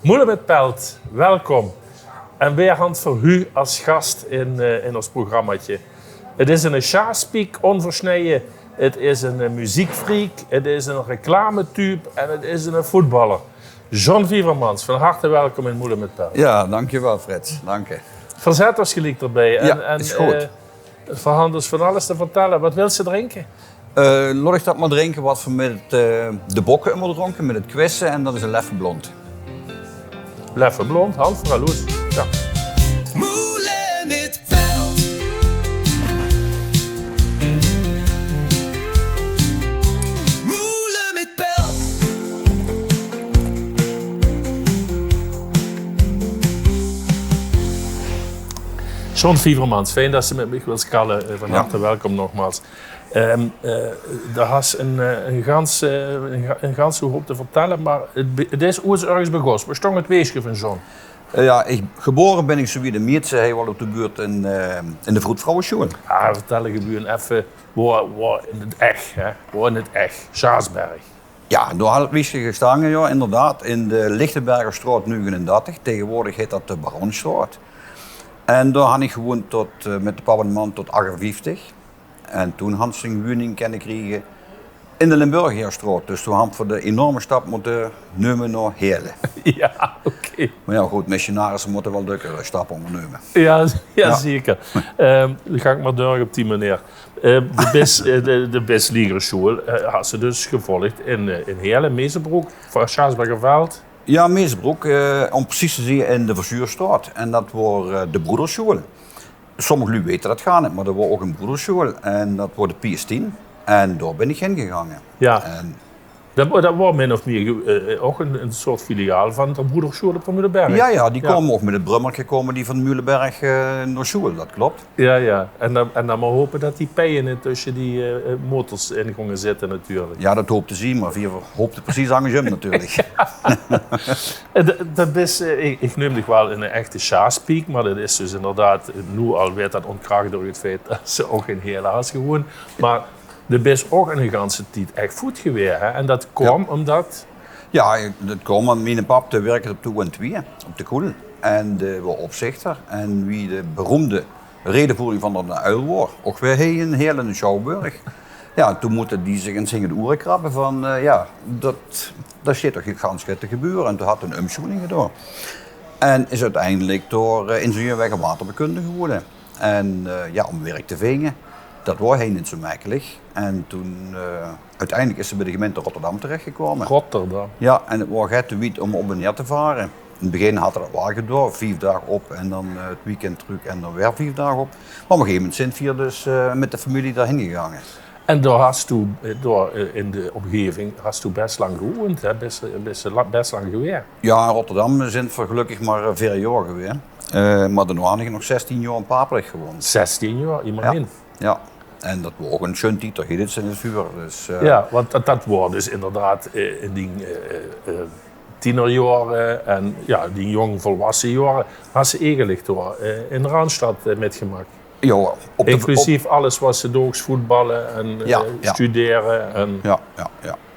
Moele met Pelt, welkom. En weer hand voor u als gast in ons programmaatje. Het is een Sjaaspeak onversneden, het is een muziekfreak, het is een reclametype en het is een voetballer. John Wievermans, van harte welkom in Moele met Pelt. Ja, dankjewel Fred, dank je. Verzettersgeliek erbij. Ja, is goed. Van dus van alles te vertellen. Wat wil ze drinken? Laat ik dat maar drinken wat we met de bokken hebben dronken, met het kwissen en dat is een leffe blond. Leffe blond, hand voor Aloes. Ja. Moele met Pelt. Moele met Pelt. John Wievermans, fijn dat ze met me wilt skallen. Van harte welkom nogmaals. Daar is een gans hoop te vertellen, maar het is ooit ergens begonnen. We stonden het weesje van John. Geboren ben ik zo wie de Mietse, hij was op de buurt in de Vroedvrouwenschool. Ah, vertel de geburen even, waar in het echt, hè? Waar in het echt, Sjaasberg. Ja, door had het weesje gestaan, ja, inderdaad, in de Lichtenbergerstraat 39, tegenwoordig heet dat de Baronstraat. En daar had ik gewoond met de papa en man tot 58. En toen had ze een woning kunnen krijgen in de Limburgerstraat. Dus toen had we de enorme stap moeten nemen naar Heerlen. Ja, oké. Maar ja, goed, missionarissen moeten wel drukkere stappen ondernemen. Ja, zeker. Dan ga ik maar door op die manier. De Bestliegerschool had ze dus gevolgd in Heerlen, Meesenbroek, van Sjaasbergerveld. Ja, Meesbroek, om precies te zien in de Verzuurstraat. En dat was de broederschool. Sommigen jullie weten dat gaan niet, maar dat was ook een broederschool. En dat was de PS10. En daar ben ik heen gegaan. Ja. En Dat was min of meer ook een soort filiaal van de broederschool op de Muilenberg. ja, die komen ook met het brummertje komen die van de Muilenberg naar school, dat klopt. Ja. En dan maar hopen dat die pijen tussen die motors in gingen zitten natuurlijk. Ja, dat hoop te zien, maar we hoopten precies andersom natuurlijk. Dat is, ik noem het wel een echte Sjaaspeak, maar dat is dus inderdaad, nu al werd dat ontkracht door het feit dat ze ook in Helaas gewoon. Maar de is ook een ganse tijd echt goed geweest. Hè? En dat kwam omdat... Ja, dat kwam, want mijn pap werkte op de 2 op de koel. En de was opzichter. En wie de beroemde redenvoering van de uil was, ook weer heen heel in de Schouwburg. Ja, toen moeten die zich in zingen de oren krabben van, dat zit toch gans te gebeuren. En toen had een omschoening gedaan. En is uiteindelijk door ingenieurweg en waterbekunde geworden. En om werk te vingen. Dat was hij niet zo makkelijk. En toen, uiteindelijk is ze bij de gemeente Rotterdam terechtgekomen. Rotterdam? Ja, en het was te wiet om op en neer te varen. In het begin had hij dat wel gedaan, 4 dagen op en dan het weekend terug en dan weer 4 dagen op. Maar op een gegeven moment zijn we dus met de familie daarheen gegaan. En daar hast u, in de omgeving, hast u best lang gewoond, hè? Best lang geweest. Ja, in Rotterdam zijn we gelukkig maar 4 jaar geweest. Maar daarna heb ik nog 16 jaar in Papendrecht gewoond. 16 jaar, imagine. Ja. En dat was ook een schön titel, in het vuur. Dus, ja, want dat was dus inderdaad in die tienerjaren en die jong volwassen jaren, had ze eigenlijk door in de Randstad metgemaakt. Ja, inclusief alles wat ze doogs voetballen en studeren. En... Ja.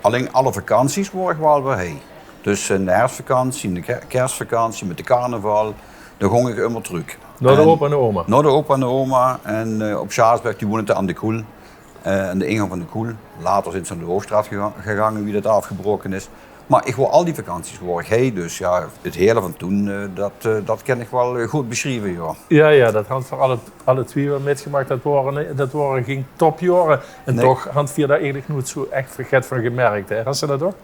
Alleen alle vakanties waren ik wel weer heen. Dus in de herfstvakantie, in de kerstvakantie, met de carnaval, dan ging ik immer terug. Naar de opa en de oma? Naar de opa en de oma. En op Sjaasberg, die woonden aan de Koel. Aan de ingang van de Koel. Later zijn ze naar de Hoogstraat gegaan, wie dat afgebroken is. Maar ik wou al die vakanties waar ik heen. Dus ja, het hele van toen, dat kan ik wel goed beschrijven. Ja, dat had voor alle twee wel metgemaakt. Dat waren geen topjaren. En nee. Toch had je daar eigenlijk nooit zo echt verget van gemerkt. Hè? Had ze dat ook?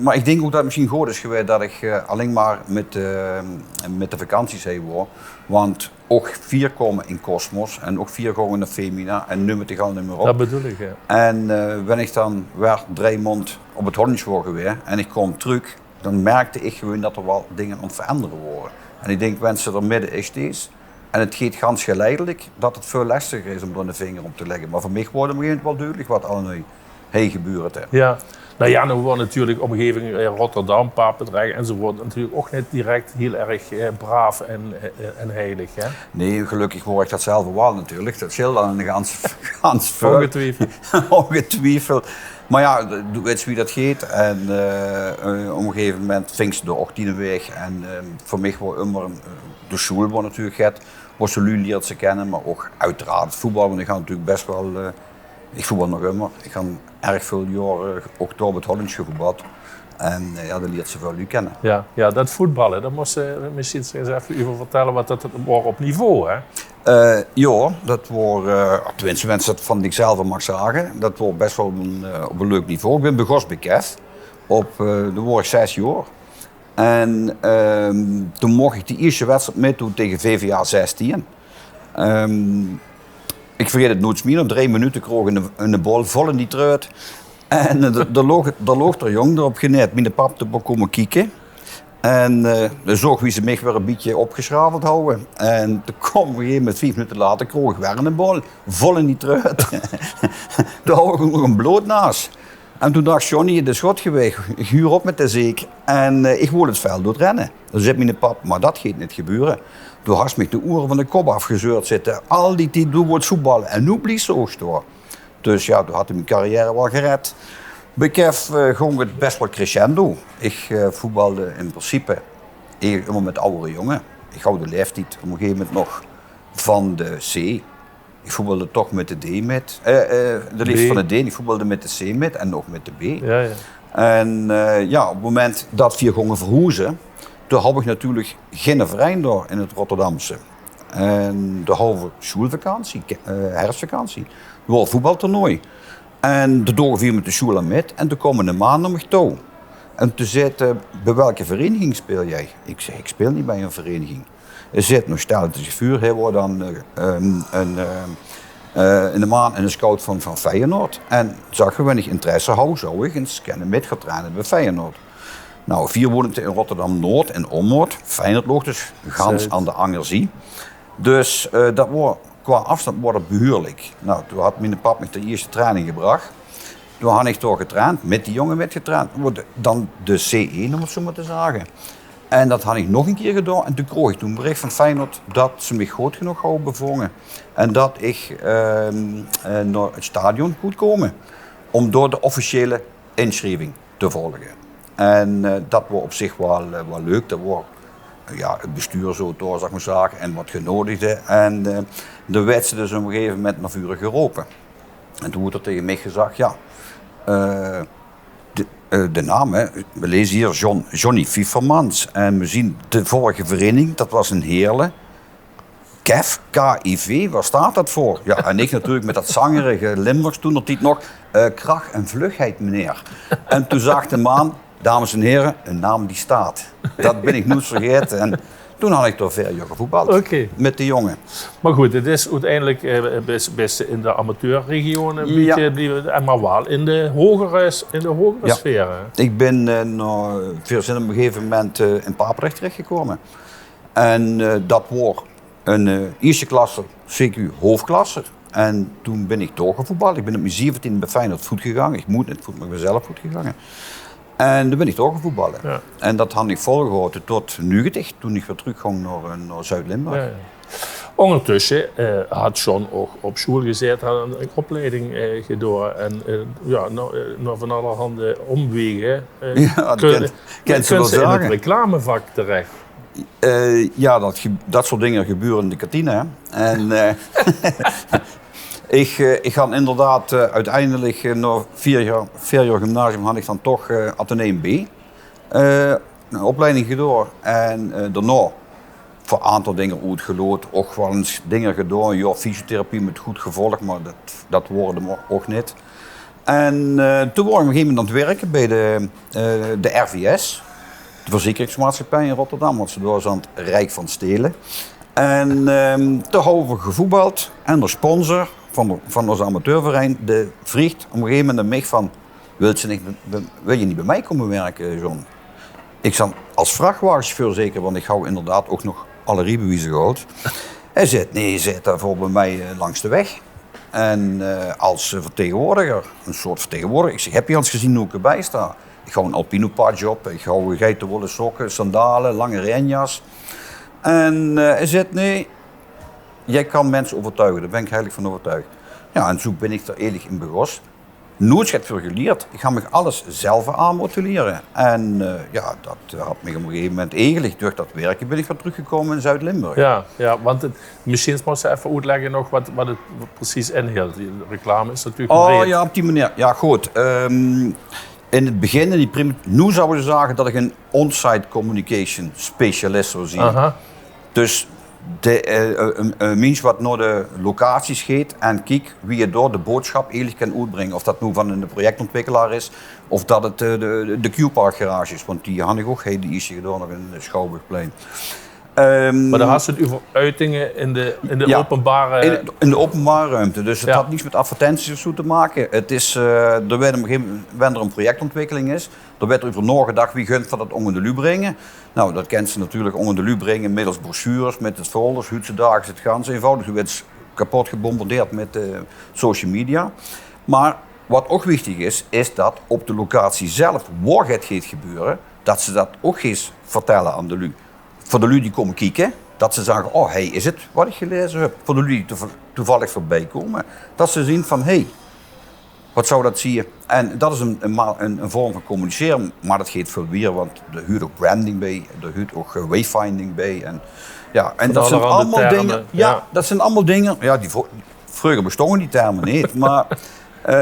Maar ik denk ook dat het misschien goed is geweest dat ik alleen maar met de vakanties heen was. Want ook 4 komen in Cosmos en ook 4 komen naar Femina en nummer te gaan nummer op. Dat bedoel ik, ja. En wanneer ik dan weer 3 maanden op het Hollands was geweest en ik kwam terug, dan merkte ik gewoon dat er wel dingen aan het veranderen worden. En ik denk, mensen er midden is deze. En het gaat gans geleidelijk dat het veel lastiger is om er een vinger op te leggen. Maar voor mij wordt het wel duidelijk wat al nu heen gebeurt. Hè. Ja. Nou ja, dan wordt natuurlijk omgeving Rotterdam, Papendrecht enzovoort natuurlijk ook niet direct heel erg braaf en heilig. Hè? Nee, gelukkig hoor ik dat zelf wel natuurlijk. Dat scheelt dan een gans veel. Ongetwijfeld. Ongetwijfeld. Maar ja, du weet wie dat gaat. En op een gegeven moment ving ze de 18e weg. En voor mij was immer de school waar natuurlijk gaat. Was ze leert ze kennen, maar ook uiteraard het voetbal. Want ik ga natuurlijk best wel, ik voetbal nog immer. Ik ga erg veel jaren ook door het Hollands gevoetbald. En ja, dat leert ze veel nu kennen. Ja, dat voetballen, daar moest je misschien eens even over vertellen wat dat was op niveau, hè? Ja, dat was, tenminste mensen dat van ikzelf mag zeggen, dat was best wel op een leuk niveau. Ik ben begonnen bij KEF, toen was ik 6 jaar. En toen mocht ik die eerste wedstrijd meedoen tegen VVA 16. Ik vergeet het nooit meer, op 3 minuten kreeg ik een bal vol in die truit. En daar loog er jong erop genet, mijn pap te komen kijken. En dan zag wie ze mij weer een beetje opgeschraveld houden. En toen kwam op een gegeven moment 5 minuten later, kreeg ik weer een bal, vol in die truit. Daar hou ik nog een bloot naast. En toen dacht Johnny, het is schot geweest, huur op met de zeek. En ik wil het veld doorrennen. Dan zei mijn pap, maar dat gaat niet gebeuren. Toen had me de oren van de kop afgezeurd zitten. Al die tijd doen we het voetballen. En nu blies ze ook door. Dus ja, toen had hij mijn carrière wel gered. Bij KEF ging het best wel crescendo. Ik voetbalde in principe helemaal met oudere jongen. Ik hou de leeftijd op een gegeven moment nog van de C. Ik voetbalde toch met de D met. De liefst van de D. Ik voetbalde met de C met en nog met de B. Ja. En ja, op het moment dat we gingen verhuizen, toen had ik natuurlijk geen verein daar in het Rotterdamse. En toen hadden we schoolvakantie, herfstvakantie. We hadden voetbaltoernooi. En de dagen viel met de school aan met. En toen kwam een maand naar me toe. En toen zei hij, bij welke vereniging speel jij? Ik zei, ik speel niet bij een vereniging. Hij zei, nog stel het is vuur. Hij was dan in de maand een scout van Feyenoord. En zag je, wanneer ik interesse had, zou ik eens kennen met gaan trainen bij Feyenoord. Nou, 4 woonden in Rotterdam-Noord en Ommoord. Feyenoord lag dus gans aan de Angerzee. Dus dat was, qua afstand was het behuurlijk. Nou, toen had mijn pap me de eerste training gebracht. Toen had ik door getraind, met die jongen werd getraind. Dan de C1, om het zo maar te zeggen. En dat had ik nog een keer gedaan. En toen kreeg ik toen een bericht van Feyenoord dat ze me goed genoeg hadden bevonden. En dat ik naar het stadion moet komen. Om door de officiële inschrijving te volgen. En dat was op zich wel leuk. Dat was ja, het bestuur zo door, zeg maar zeggen, en wat genodigden. En de werd ze dus op een gegeven moment naar vuren geroepen. En toen werd er tegen mij gezegd, ja, de naam, hè, we lezen hier Johnny Fiefermans. En we zien de vorige vereniging, dat was een Heerlen. KEF, K-I-V, waar staat dat voor? Ja, en ik natuurlijk met dat zangerige Limburgs toen nog niet nog. Kracht en vlugheid, meneer. En toen zag de man, dames en heren, een naam die staat. Dat ben ik nooit vergeten. En toen had ik door 4 jaar gevoetbald met de jongen. Maar goed, het is uiteindelijk best in de amateurregio een beetje blijven, maar wel in de hogere sfeer. Hè? Ik ben op een gegeven moment in Papendrecht terechtgekomen. En dat was een eerste klasse, CQ hoofdklasse. En toen ben ik doorgevoetbald. Ik ben op mijn 17 bij Feyenoord voet gegaan. Ik moet niet voet, maar ik ben zelf voet gegaan. En toen ben ik doorgevoetballen. Ja. En dat had ik volgehouden tot nu, toen ik weer terug ging naar Zuid-Limburg. Ja. Ondertussen had John ook op school gezeten, had een opleiding gedaan. En nog van allerhande omwegen kent ze wel in het reclamevak terecht. Ja, dat soort dingen gebeuren in de kantine. Hè. En ik ga inderdaad uiteindelijk na 4 jaar gymnasium had ik dan toch Atheneum B. Een opleiding gedaan en daarna voor een aantal dingen uitgeloot. Ook wel eens dingen gedaan. Ja, fysiotherapie met goed gevolg, maar dat worden we ook niet. En toen was ik op een gegeven moment aan het werken bij de RVS. De verzekeringsmaatschappij in Rotterdam, want ze was aan het Rijk van Stelen. En toen hebben we gevoetbald en de sponsor van ons amateurverein, de vriend op een gegeven moment mij van, wil je niet bij mij komen werken, John? Ik zat als vrachtwagenchauffeur zeker, want ik hou inderdaad ook nog alle rijbewijzen gehad. Hij zei, nee, je zit daarvoor bij mij langs de weg. En als vertegenwoordiger, een soort vertegenwoordiger. Ik zeg, heb je al eens gezien hoe ik erbij sta? Ik hou een alpino padje op, ik hou geitenwolle sokken, sandalen, lange renjas. En hij zei, nee, jij kan mensen overtuigen, daar ben ik heilig van overtuigd. Ja, en zo ben ik er eerlijk in begonnen. nooit heb voor geleerd. Ik ga me alles zelf aanmoduleren. En dat had me op een gegeven moment eigenlijk door dat werken ben ik weer teruggekomen in Zuid-Limburg. Ja, want misschien moet je even uitleggen nog wat het precies inhield. Die reclame is natuurlijk breed. Ja, op die manier. Ja, goed. In het begin, nu zouden ze zeggen dat ik een on-site communication specialist zou zien. Aha. Dus een mens wat naar de locaties gaat en kijkt wie je door de boodschap eigenlijk kan uitbrengen. Of dat nu van een projectontwikkelaar is, of dat het de Q-Park garage is. Want die had ik ook die is gedaan nog in de Schouwburgplein. Maar dan had je het over uitingen in de openbare... In de openbare ruimte. Dus het Ja. had niets met advertenties of zo te maken. Het is, er werd op een gegeven moment, wanneer er een projectontwikkeling is, er werd over nagedacht wie gunt van dat onder de lu brengen. Nou, dat kent ze natuurlijk onder de lu brengen middels brochures, met het folders, Huutse dagen, het gans eenvoudig. Je werd kapot gebombardeerd met social media. Maar wat ook wichtig is dat op de locatie zelf, waar het gaat gebeuren, dat ze dat ook eens vertellen aan de lu. Voor de lui die komen kijken, dat ze zeggen, oh, hey, is het wat ik gelezen heb? Voor de lui die toevallig voorbij komen, dat ze zien van, hey, wat zou dat zien? En dat is een vorm van communiceren, maar dat geeft veel weer, want er huurt ook branding bij, er huurt ook wayfinding bij. En, ja, en dat zijn allemaal termen, dingen, ja. dat zijn allemaal dingen, ja, vroeger bestonden die termen niet, maar...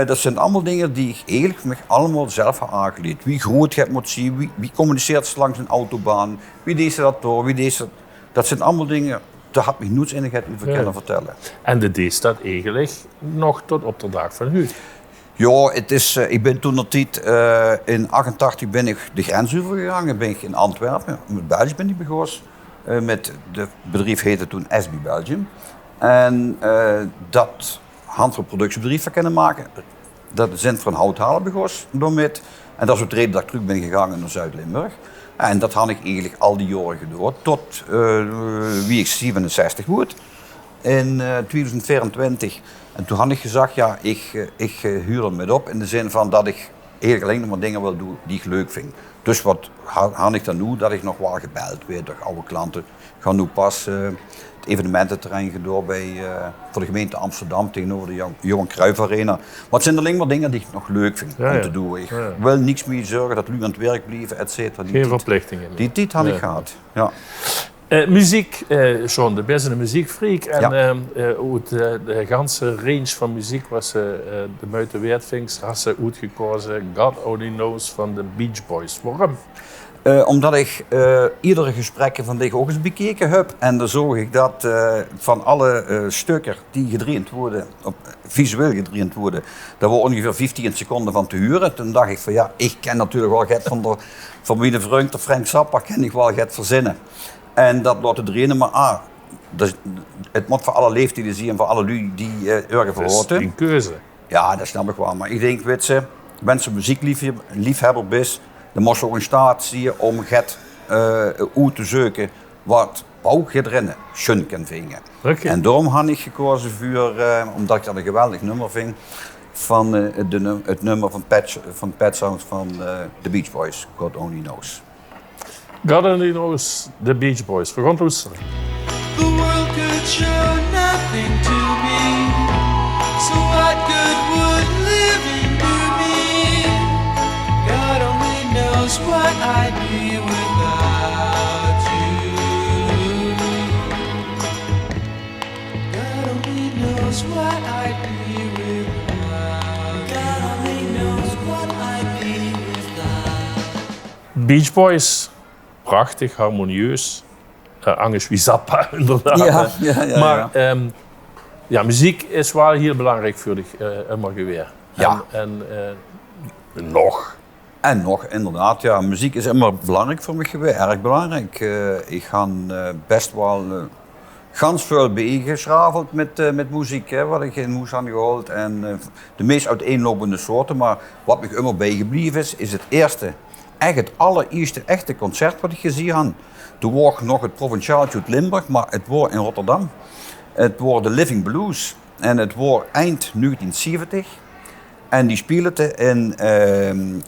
dat zijn allemaal dingen die ik eigenlijk voor mij allemaal zelf heb aangeleerd. Wie groot het moet zien, wie communiceert langs een autobaan, wie deed ze dat door, wie deed ze... Dat zijn allemaal dingen, daar had ik nooit in kunnen vertellen. En de deed dat eigenlijk nog tot op de dag van nu. Ja, het is, ik ben toen nog tijd, in 88 ben ik de grens overgegaan, ben ik in Antwerpen, met België ben ik begonnen. Met het bedrijf heette toen SB Belgium. En dat handverproductiebedrijf kunnen maken. Dat is van houthalen begonnen met. En dat is ook de reden dat ik terug ben gegaan naar Zuid-Limburg. En dat had ik eigenlijk al die jaren gedaan, tot wie ik 67 word. In 2024. En toen had ik gezegd, ja, ik huur er met op in de zin van dat ik eigenlijk alleen nog maar dingen wil doen die ik leuk vind. Dus wat had ik dan nu? Dat ik nog wel gebeld werd door oude klanten. Ik ga nu pas het evenemententerrein gedaan voor de gemeente Amsterdam tegenover de Johan Cruijff Arena. Maar het zijn alleen maar dingen die ik nog leuk vind om te doen. Ik wil niks meer zorgen dat jullie aan het werk blijven, et cetera. Geen verplichtingen. Die tijd had ik gehad. Ja. Muziek, John, de best een muziekfreak. En uit de ganse range van muziek was de Muiten Weertvings had ze uitgekozen God Only Knows van de Beach Boys. Waarom? Omdat ik iedere gesprekken van die ook eens bekeken heb. En dan zag ik dat van alle stukken die gedraaid worden, visueel gedraaid worden, daar wordt ongeveer 15 seconden van te huren. Toen dacht ik van ja, ik ken natuurlijk wel het van wie de vreugd of Frank Zappa ken ik wel het verzinnen. En dat laten erin, maar dus, het moet voor alle leeftijden zien en voor alle lui die ergens verhoord. Dat is een keuze. Ja, dat snap ik wel. Maar ik denk, weet je, mensen muziekliefhebber is, dan moest je ook in staat zien om het uit te zoeken wat ook erin schön kan vinden. Okay. En daarom had ik gekozen voor, omdat ik dat een geweldig nummer vind, van het nummer van Pet Sounds van The Beach Boys, God Only Knows. God Only Knows, The Beach Boys. We gaan luisteren. The world could show nothing to me. So what good would living do me? God only knows what I'd be without you. God only knows what I'd be without. God only knows what I'd be without. Beach Boys, prachtig, harmonieus. Angus wie Zappa, inderdaad. Ja, maar muziek is wel heel belangrijk voor dich immer geweest. Ja. En nog. En nog, inderdaad, ja, muziek is immer belangrijk voor me geweest, erg belangrijk. Ik ga best wel gans veel bijgeschrafeld met muziek, hè, wat ik in moes aan gehoord. En de meest uiteenlopende soorten, maar wat me immer bijgebleven is het eerste, echt het allereerste echte concert wat ik gezien heb. Toen was nog het Provinciaaltje uit Limburg, maar het was in Rotterdam. Het was de Living Blues en het was eind 1970. En die speelden in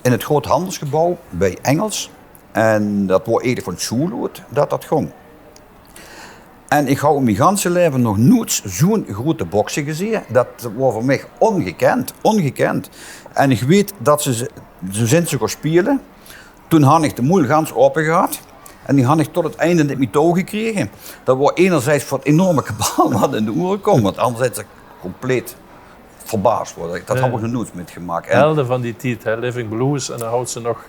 het groot handelsgebouw bij Engels. En dat was Edith van Schoenloot dat ging. En ik heb in mijn ganse leven nog nooit zo'n grote boksen gezien. Dat was voor mij ongekend. En ik weet dat ze zijn gaan spelen. Toen had ik de moel gans open gehad. En die had ik tot het einde niet meer touw gekregen. Dat was enerzijds voor het enorme kabaal wat in de oren kwam. Want anderzijds ik compleet verbaasd worden. Dat heb ik nog nooit metgemaakt. En Helden van die tijd, hè? Living Blues. En dan houdt ze nog...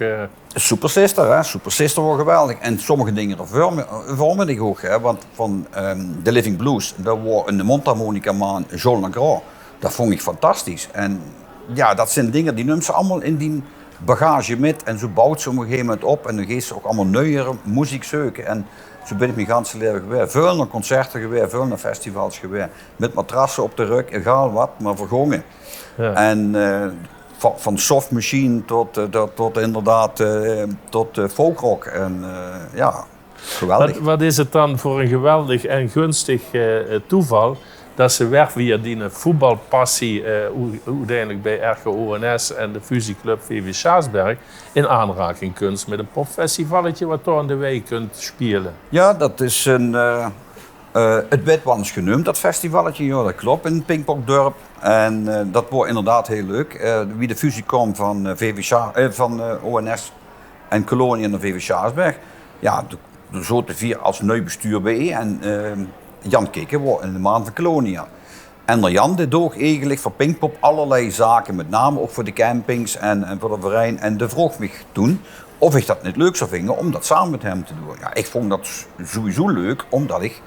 Super Sister, hè? Super Sister was geweldig. En sommige dingen vormen ik ook. Hè? Want van de Living Blues, dat was een mondharmonica-man, Joel Legrand. Dat vond ik fantastisch. En ja, dat zijn dingen die neemt ze allemaal in die bagage met. En zo bouwt ze op een gegeven moment op. En dan geeft ze ook allemaal nieuwere muziek zoeken. En zo ben ik mijn ganse leven geweest. Veel naar concerten geweest, veel naar festivals geweest. Met matrassen op de rug, egal wat, maar vergongen. Ja. En van soft machine tot inderdaad tot folkrock. En ja, geweldig. Wat is het dan voor een geweldig en gunstig toeval dat ze weg via die voetbalpassie uiteindelijk bij RGONS en de fusieclub VV Schaasberg in aanraking kunt met een popfestivalletje wat door in de week kunt spelen? Ja, dat is het werd wel eens genoemd, dat festivalletje. Ja, dat klopt, in het Pinkpokdorp. En dat wordt inderdaad heel leuk. Wie de fusie kwam van, van ONS en Kolonie en de VV Schaasberg. Ja, de zaten 4 als nieuw bestuur bij. En Jan Kikker was in de maand van Kolonia. En Jan deed ook eigenlijk voor Pinkpop allerlei zaken. Met name ook voor de campings en voor de verein. En de vroeg me toen of ik dat niet leuk zou vinden om dat samen met hem te doen. Ja, ik vond dat sowieso leuk, omdat ik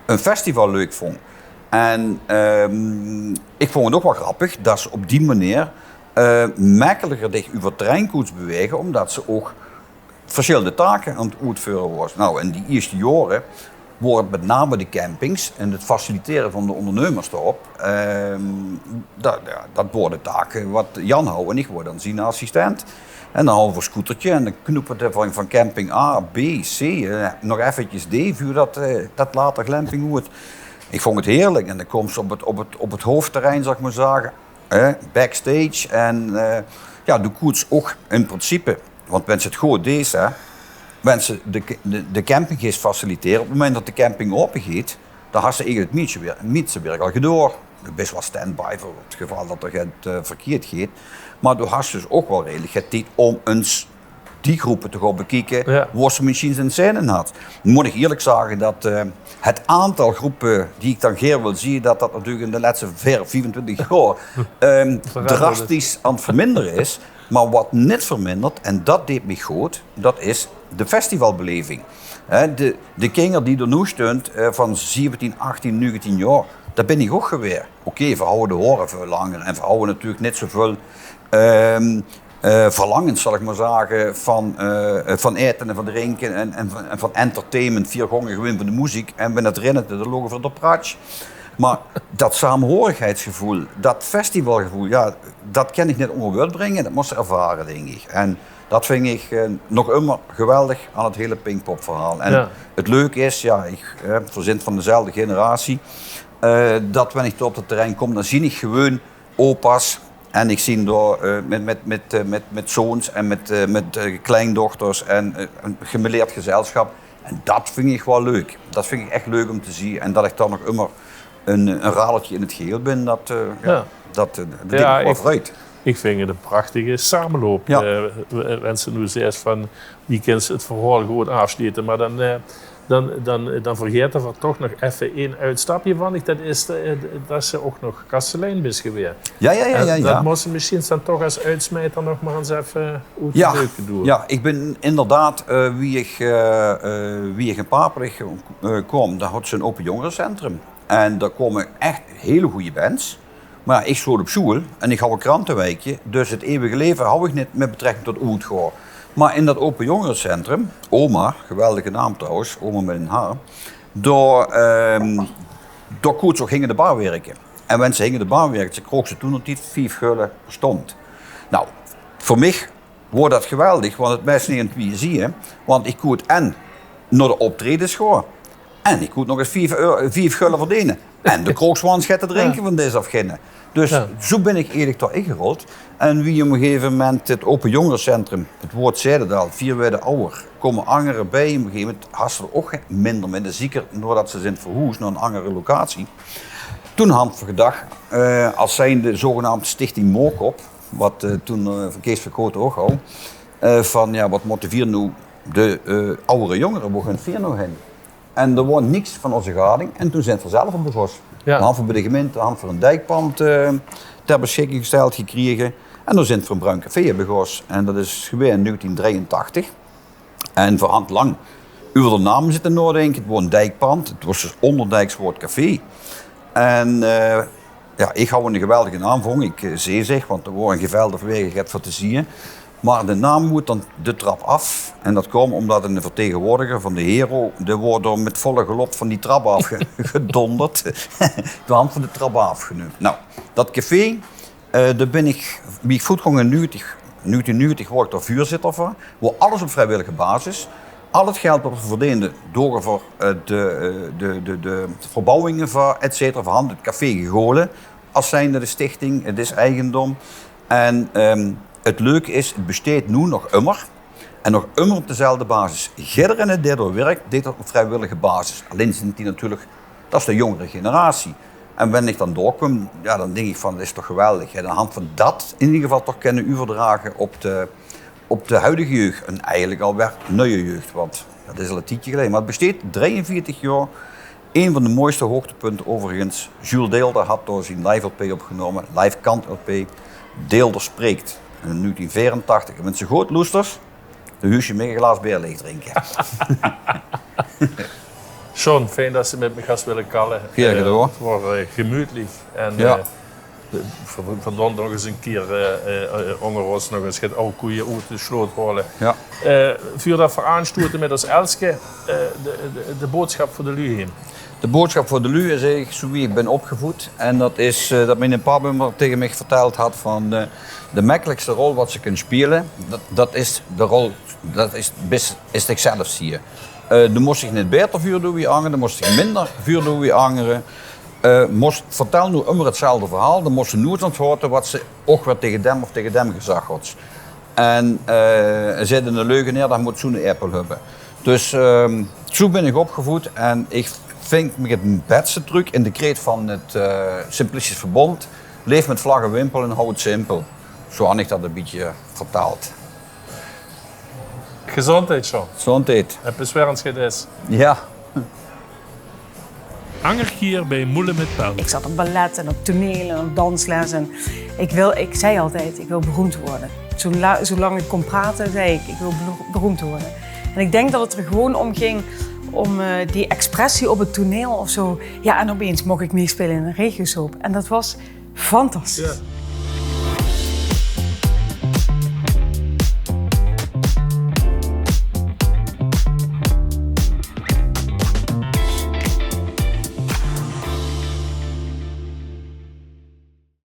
een festival leuk vond. En ik vond het ook wel grappig dat ze op die manier makkelijker zich over treinkoets bewegen, omdat ze ook verschillende taken aan het uitvoeren was. Nou, in die eerste jaren wordt met name de campings en het faciliteren van de ondernemers erop, dat worden taken wat Jan houdt en ik word dan zijn assistent. En dan houden we een scootertje en dan knoepen we van camping A, B, C, nog eventjes D, voor dat later glamping wordt. Ik vond het heerlijk en dan komt ze op het hoofdterrein, zou ik maar zeggen, backstage. En ja, de koets ook in principe, want mensen het goed deze, mensen de campinggist faciliteren. Op het moment dat de camping open gaat, dan had ze eigenlijk het mietsenwerk al gedaan. Best wel stand-by voor het geval dat er het verkeerd gaat. Maar toen had ze dus ook wel redelijk het tijd om eens die groepen te gaan bekijken, waar ze machines en scènes had. Nu moet ik eerlijk zeggen dat het aantal groepen die ik dan geer wil zien, dat natuurlijk in de laatste 24 jaar drastisch aan het verminderen is. Maar wat niet vermindert, en dat deed me goed, dat is de festivalbeleving. De kinderen die er nu stond van 17, 18, 19 jaar, daar ben ik ook geweest. Oké, we houden de horen veel langer en we houden natuurlijk niet zoveel verlangens, zal ik maar zeggen, van eten en van drinken en van entertainment, 4 gongen gewoon van de muziek en ben het rennen de logo van de praatje. Maar dat samenhorigheidsgevoel, dat festivalgevoel, ja, dat kan ik niet onder woord brengen, dat moest ze ervaren, denk ik. En dat vind ik nog immer geweldig aan het hele Pinkpop verhaal. En het leuke is, ja, ik verzin van dezelfde generatie, dat wanneer ik op het terrein kom, dan zie ik gewoon opa's. En ik zie daar met zoons en met kleindochters en een gemêleerd gezelschap. En dat vind ik wel leuk. Dat vind ik echt leuk om te zien. En dat ik dan nog immer een radertje in het geheel ben, dat denk ik wel vooruit. Ik vind het een prachtige samenloop. Ja. Mensen nu zeggen van wie kan het verhaal goed afsluiten, maar dan vergeet er toch nog even één uitstapje van. Dat is dat ze ook nog kastelein is geweest. Ja. Dat moesten misschien dan toch als uitsmijter nog maar eens even uit de deuken doen. Ja, ik ben inderdaad, wie ik in Papelig kwam, daar had ze een open jongerencentrum. En daar komen echt hele goede bands. Maar ik schoot op school en ik had een krantenwijkje, dus het eeuwige leven hou ik niet met betrekking tot Oudgoor. Maar in dat open jongerencentrum, Oma, geweldige naam trouwens, Oma met een H, door Koets gingen de bar werken. En wanneer ze gingen de bar werken, ze kroeg ze toen nog niet 5 gulden per stond. Nou, voor mij wordt dat geweldig, want het meest niet in het wie zie je, want ik kon en naar de optredens gaan. En ik moet nog eens 5 gulden verdienen. En de krokswans gaat te drinken van deze afginnen. Dus zo ben ik eerlijk toch ingerold. En wie op een gegeven moment het Open Jongerencentrum, het woord zeiden dat al, 4 werden ouder, komen angeren bij. Op een gegeven moment hadden we ook minder, zeker doordat ze zijn verhuisd naar een andere locatie. Toen hand van gedacht, als zijnde de zogenaamde Stichting Moorkop, wat toen van Kees Verkoot ook al, van ja, wat motiveert nu de oudere jongeren, waar gaan het nou heen? En er was niks van onze gading en toen zijn we zelf op de gos. Ja. De hand voor bij de gemeente, de hand voor een dijkpand ter beschikking gesteld gekregen. En dan zijn we voor een bruin café hebben gos. En dat is gebeurd in 1983. En voor hand lang over de naam zitten nadenken. Het was een dijkpand, het was dus onderdijks woord café. En ja, ik hou een geweldige naam van. Ik zeg, want er wordt een geweldige weg voor te zien. Maar de naam moet dan de trap af. En dat kwam omdat een vertegenwoordiger van de Hero, die wordt door met volle galop van die trap afgedonderd. De hand van de trap afgenomen. Nou, dat café, daar ben ik, wie ik voetgang in 1990 word ik er vuurzitter van. Waar alles op vrijwillige basis. Al het geld dat we verdienden door voor de verbouwingen van et cetera, van hand het café gegolen. Als zijnde de stichting, het is eigendom. En het leuke is, het besteedt nu nog immer. En nog immer op dezelfde basis. Gidder en het derde werk deed dat op vrijwillige basis. Alleen zijn die natuurlijk, dat is de jongere generatie. En wanneer ik dan doorkwam, ja, dan denk ik van, dat is toch geweldig. En aan de hand van dat in ieder geval toch kunnen overdragen op de huidige jeugd. En eigenlijk alweer nieuwe jeugd, want dat is al een tijdje geleden. Maar het besteedt 43 jaar. Een van de mooiste hoogtepunten overigens. Jules Deelder had door zijn live LP opgenomen, live kant LP. Deelder spreekt. En in 1984, met zijn groot loesters, de huisje met een glas bier leeg drinken. John, fijn dat ze met me gast willen kallen. Graag gedaan. Het wordt gemütlich. En Ja. vandaag nog eens een keer onder ons nog eens het oude koeien uit de sloot holen. Ja. Voor dat veraanstoten met als Elske, de boodschap voor de lui heen. De boodschap voor de lui is eigenlijk zo wie ik ben opgevoed. En dat is dat mijn papa me tegen mij verteld had van de makkelijkste rol wat ze kunnen spelen. Dat is de rol, dat is ik zelf zie je. Dan moest ik niet beter vuur doen wie angeren, dan moest ik minder vuur doen wie angeren. Vertel nu immer hetzelfde verhaal, dan moest ze nooit antwoorden wat ze ook weer tegen hem gezegd had. En ze hadden een leugenaar, dat moet zo'n appel hebben. Dus zo ben ik opgevoed en ik vind me het beste truc in de kreet van het Simplistisch Verbond. Leef met vlag en wimpel en hou het simpel. Zo had ik dat een beetje vertaald. Gezondheid, John. Gezondheid. En bezwerensgedes. Ja. Angergier bij Moelen met Paul. Ik zat op ballet en op toneel en op dansles. En ik zei altijd, ik wil beroemd worden. Zolang ik kon praten, zei ik wil beroemd worden. En ik denk dat het er gewoon om ging, om die expressie op het toneel of zo. Ja, en opeens mocht ik meespelen in een regiosoap. En dat was fantastisch. Ja.